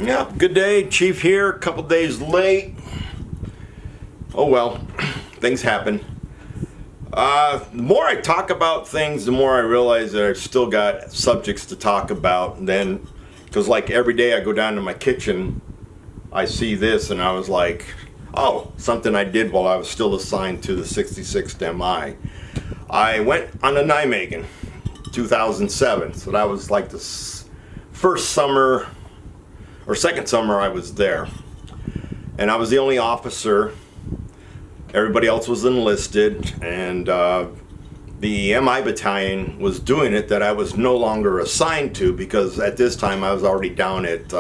Yep, good day. Chief here, a couple days late. Oh well, things happen. The more I talk about things, the more I realize that I've still got subjects to talk about. And then, because like every day I go down to my kitchen, I see this and I was like, oh, something I did while I was still assigned to the 66th MI. I went on to Nijmegen, 2007. So that was like the first summer or second summer I was there. And I was the only officer. Everybody else was enlisted, and the MI battalion was doing it that I was no longer assigned to, because at this time I was already down at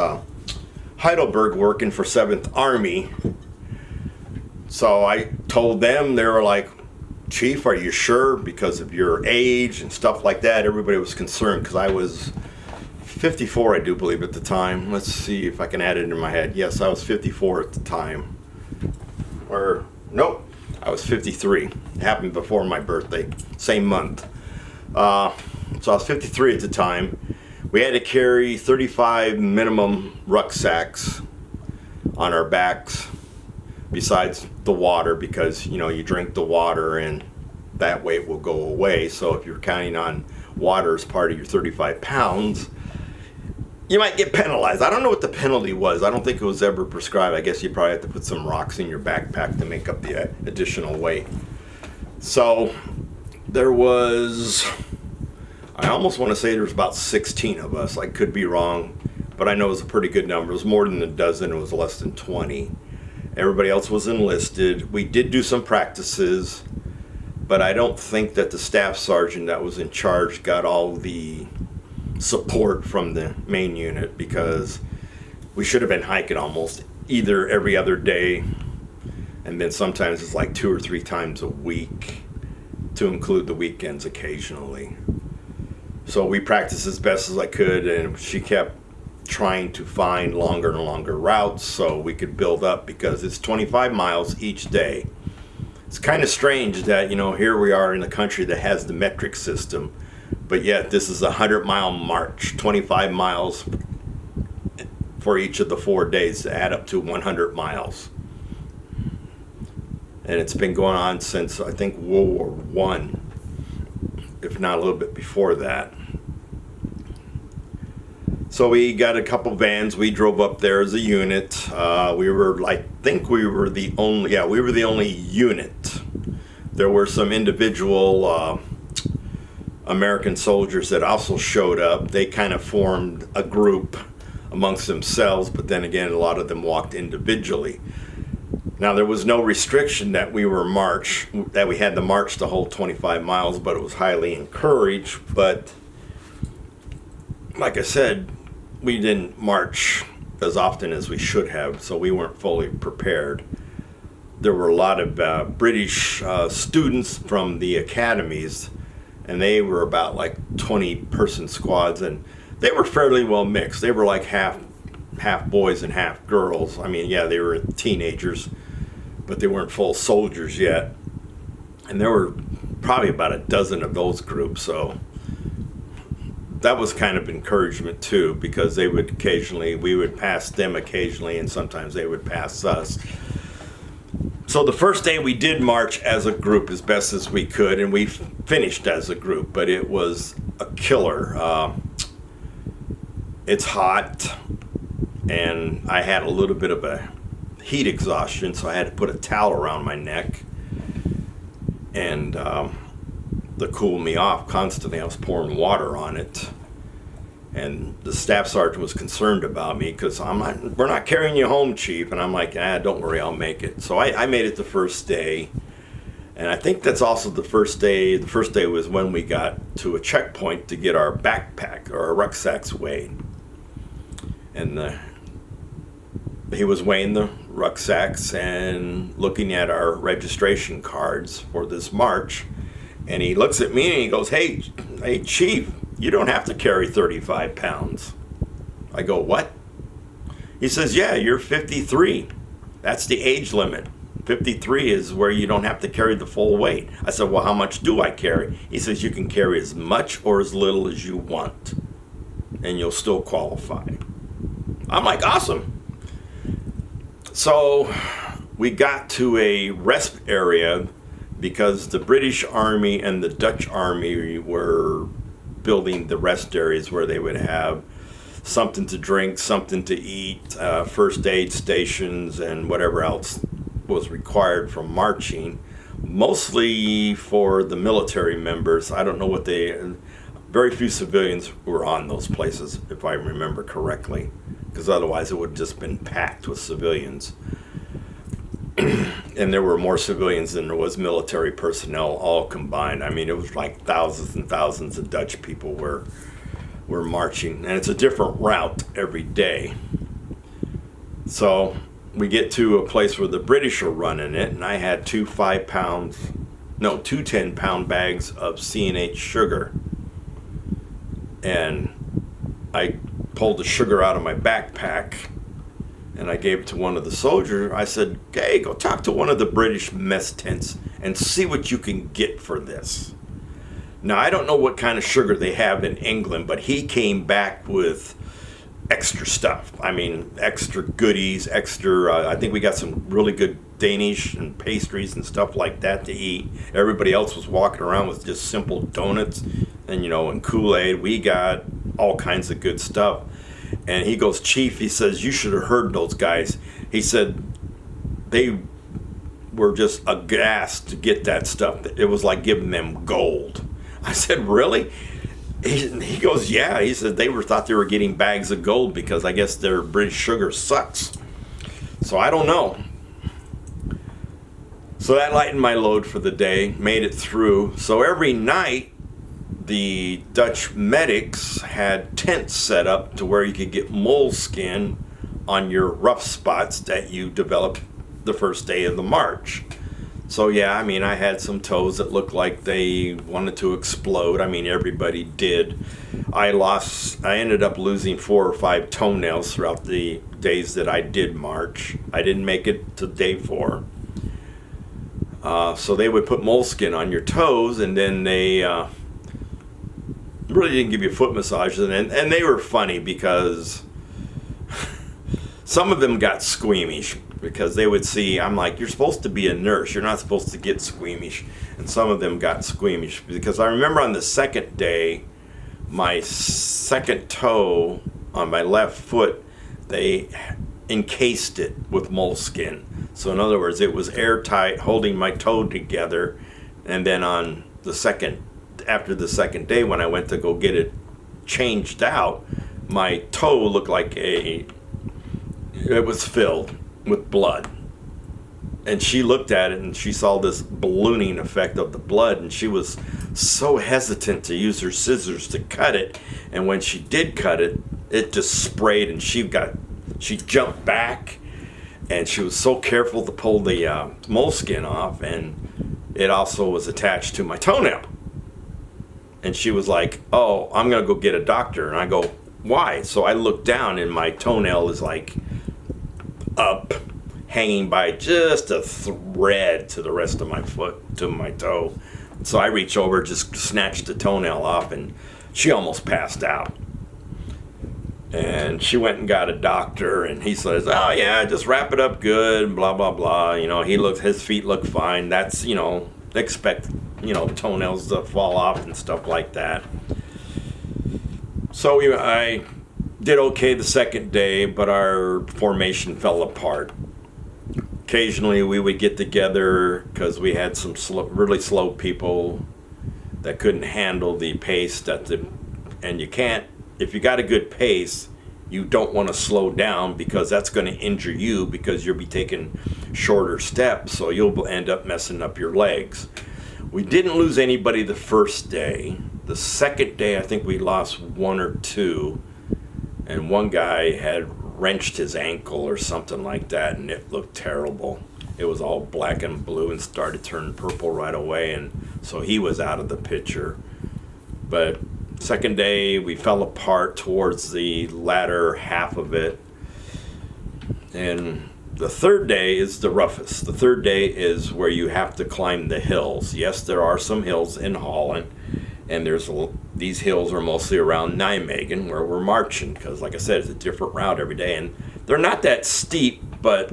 Heidelberg working for 7th Army. So I told them, they were like, Chief, are you sure? Because of your age and stuff like that. Everybody was concerned because I was 54, I do believe, at the time. Let's see if I can add it in my head. Yes, I was 54 at the time. Or, nope, I was 53. It happened before my birthday, same month. So I was 53 at the time. We had to carry 35 minimum rucksacks on our backs, besides the water, because, you know, you drink the water and that weight will go away. So if you're counting on water as part of your 35 pounds, you might get penalized. I don't know what the penalty was. I don't think it was ever prescribed. I guess you probably have to put some rocks in your backpack to make up the additional weight. So there was, I almost want to say there was about 16 of us. I could be wrong, but I know it was a pretty good number. It was more than a dozen. It was less than 20. Everybody else was enlisted. We did do some practices, but I don't think that the staff sergeant that was in charge got all the support from the main unit, because we should have been hiking almost either every other day, and then sometimes it's like 2 or 3 times a week, to include the weekends occasionally. So we practiced as best as I could, and she kept trying to find longer and longer routes so we could build up, because it's 25 miles each day. It's kind of strange that, you know, here we are in a country that has the metric system, but yet this is a 100-mile march, 25 miles for each of the 4 days to add up to 100 miles. And it's been going on since, I think, World War I, if not a little bit before that. So we got a couple vans. We drove up there as a unit. We were, I think we were the only unit. There were some individual American soldiers that also showed up. They kind of formed a group amongst themselves, but then again, a lot of them walked individually. Now, there was no restriction that we had to march the whole 25 miles, but it was highly encouraged. But like I said, we didn't march as often as we should have, so we weren't fully prepared. There were a lot of British students from the academies, and they were about like 20-person squads, and they were fairly well mixed. They were like half boys and half girls. I mean, yeah, they were teenagers, but they weren't full soldiers yet. And there were probably about a dozen of those groups, so that was kind of encouragement too, because we would pass them occasionally, and sometimes they would pass us. So the first day we did march as a group as best as we could, and we finished as a group, but it was a killer. It's hot, and I had a little bit of a heat exhaustion, so I had to put a towel around my neck and to cool me off constantly. I was pouring water on it, and the staff sergeant was concerned about me, because we're not carrying you home, Chief. And I'm like, don't worry, I'll make it. So I made it the first day, and I think that's also the first day. The first day was when we got to a checkpoint to get our backpack or our rucksacks weighed, and he was weighing the rucksacks and looking at our registration cards for this march. And he looks at me and he goes, hey, Chief, you don't have to carry 35 pounds. I go, what? He says, yeah, you're 53. That's the age limit. 53 is where you don't have to carry the full weight. I said, well, how much do I carry? He says, you can carry as much or as little as you want, and you'll still qualify. I'm like, awesome. So we got to a rest area because the British Army and the Dutch Army were building the rest areas where they would have something to drink, something to eat, first aid stations, and whatever else was required from marching. Mostly for the military members. I don't know what very few civilians were on those places, if I remember correctly, because otherwise it would have just been packed with civilians. And there were more civilians than there was military personnel all combined. I mean, it was like thousands and thousands of Dutch people were marching, and it's a different route every day. So we get to a place where the British are running it, and I had two 10-pound bags of C&H sugar. And I pulled the sugar out of my backpack, and I gave it to one of the soldiers. I said, hey, go talk to one of the British mess tents and see what you can get for this. Now, I don't know what kind of sugar they have in England, but he came back with extra stuff. I mean, extra goodies, I think we got some really good Danish and pastries and stuff like that to eat. Everybody else was walking around with just simple donuts and Kool-Aid. We got all kinds of good stuff. And he goes, Chief, he says, you should have heard those guys. He said they were just aghast to get that stuff. It was like giving them gold. I said, really? He goes, yeah. He said they thought they were getting bags of gold because I guess their British sugar sucks. So I don't know. So that lightened my load for the day, made it through. So every night, the Dutch medics had tents set up to where you could get moleskin on your rough spots that you developed the first day of the march. So yeah, I mean, I had some toes that looked like they wanted to explode. I mean, everybody did. I ended up losing 4 or 5 toenails throughout the days that I did march. I didn't make it to day 4. So they would put moleskin on your toes, and then they really didn't give you foot massages. And they were funny because some of them got squeamish because they would see, I'm like, you're supposed to be a nurse. You're not supposed to get squeamish. And some of them got squeamish because I remember on the second day, my second toe on my left foot, they encased it with moleskin. So in other words, it was airtight, holding my toe together. And then after the second day, when I went to go get it changed out, my toe looked like it was filled with blood. And she looked at it and she saw this ballooning effect of the blood, and she was so hesitant to use her scissors to cut it. And when she did cut it, it just sprayed, and she jumped back, and she was so careful to pull the moleskin off, and it also was attached to my toenail. And she was like, oh, I'm going to go get a doctor. And I go, why? So I look down, and my toenail is like up, hanging by just a thread to the rest of my foot, to my toe. So I reach over, just snatched the toenail off, and she almost passed out. And she went and got a doctor, and he says, oh yeah, just wrap it up good, blah, blah, blah. His feet look fine. That's, expect, toenails to fall off and stuff like that. So I did okay the second day, but our formation fell apart. Occasionally we would get together because we had some really slow people that couldn't handle the pace and you can't, if you got a good pace, you don't want to slow down because that's going to injure you because you'll be taking shorter steps, so you'll end up messing up your legs. We didn't lose anybody the first day. The second day, I think we lost 1 or 2, and one guy had wrenched his ankle or something like that, and it looked terrible. It was all black and blue and started turning purple right away, and so he was out of the picture. But second day, we fell apart towards the latter half of it. And the third day is the roughest. The third day is where you have to climb the hills. Yes, there are some hills in Holland, and there's these hills are mostly around Nijmegen, where we're marching, because like I said, it's a different route every day, and they're not that steep, but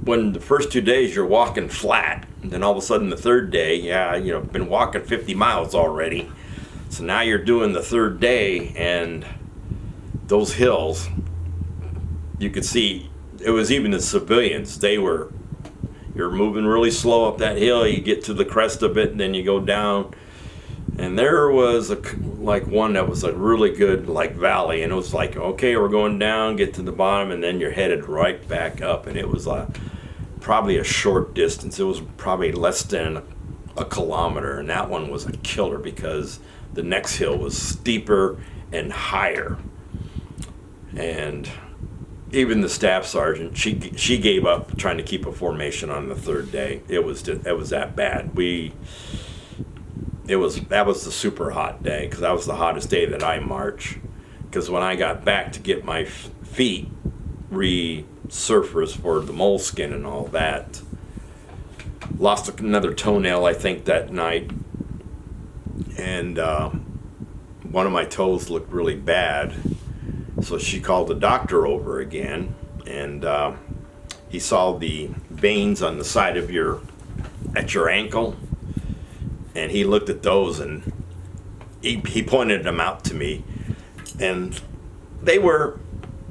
when the first 2 days you're walking flat, and then all of a sudden the third day, been walking 50 miles already, so now you're doing the third day, and those hills, you could see, it was even the civilians, you're moving really slow up that hill, you get to the crest of it, and then you go down, and there was one that was a really good valley, and it was like, okay, we're going down, get to the bottom, and then you're headed right back up, and it was probably a short distance. It was probably less than a kilometer, and that one was a killer because the next hill was steeper and higher, and even the staff sergeant, she gave up trying to keep a formation on the third day. It was that bad. That was the super hot day, because that was the hottest day that I march. Because when I got back to get my feet resurfaced for the moleskin and all that, lost another toenail I think that night, and one of my toes looked really bad. So she called the doctor over again, and he saw the veins on the side of your ankle, and he looked at those, and he pointed them out to me, and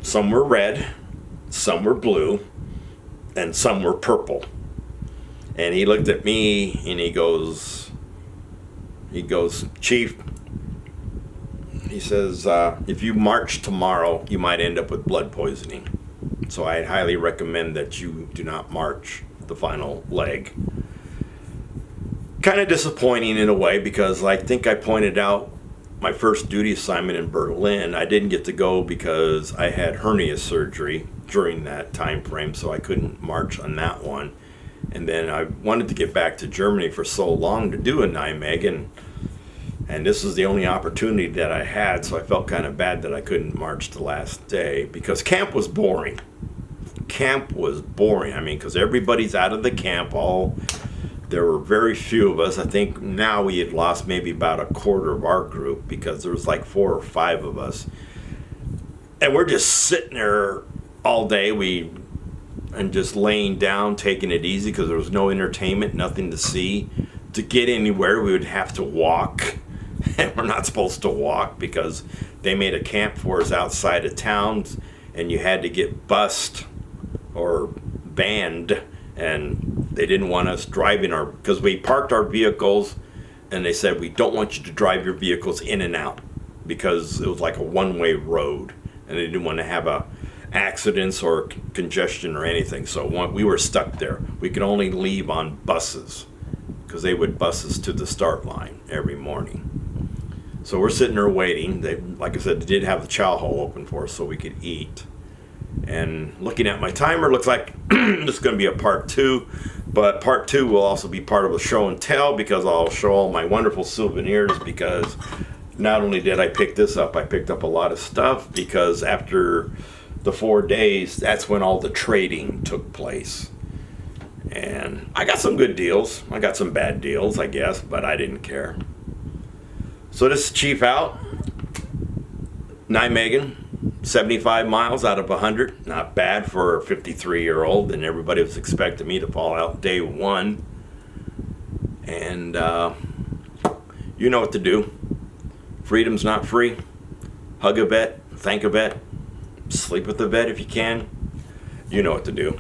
some were red, some were blue, and some were purple. And he looked at me and he goes, Chief, he says, if you march tomorrow, you might end up with blood poisoning. So I highly recommend that you do not march the final leg. Kind of disappointing in a way, because I think I pointed out my first duty assignment in Berlin, I didn't get to go because I had hernia surgery during that time frame, so I couldn't march on that one. And then I wanted to get back to Germany for so long to do a Nijmegen, and this was the only opportunity that I had, so I felt kind of bad that I couldn't march the last day, because camp was boring. I mean, because everybody's out of the camp. There were very few of us. I think now we had lost maybe about a quarter of our group, because there was 4 or 5 of us. And we're just sitting there all day, and just laying down, taking it easy, because there was no entertainment, nothing to see. To get anywhere, we would have to walk. And we're not supposed to walk, because they made a camp for us outside of towns, and you had to get bussed or banned, and they didn't want us driving because we parked our vehicles, and they said, we don't want you to drive your vehicles in and out, because it was like a one-way road, and they didn't want to have accidents or congestion or anything. So we were stuck there. We could only leave on buses, because they would bus us to the start line every morning. So we're sitting there waiting. They, like I said, they did have the chow hall open for us so we could eat. And looking at my timer, looks like this is going to be a part 2. But part 2 will also be part of a show and tell, because I'll show all my wonderful souvenirs, because not only did I pick this up, I picked up a lot of stuff, because after the 4 days, that's when all the trading took place. And I got some good deals. I got some bad deals, I guess, but I didn't care. So this is Chief out. Nijmegen, 75 miles out of 100. Not bad for a 53-year-old, and everybody was expecting me to fall out day 1. And you know what to do. Freedom's not free. Hug a vet, thank a vet, sleep with the vet if you can. You know what to do.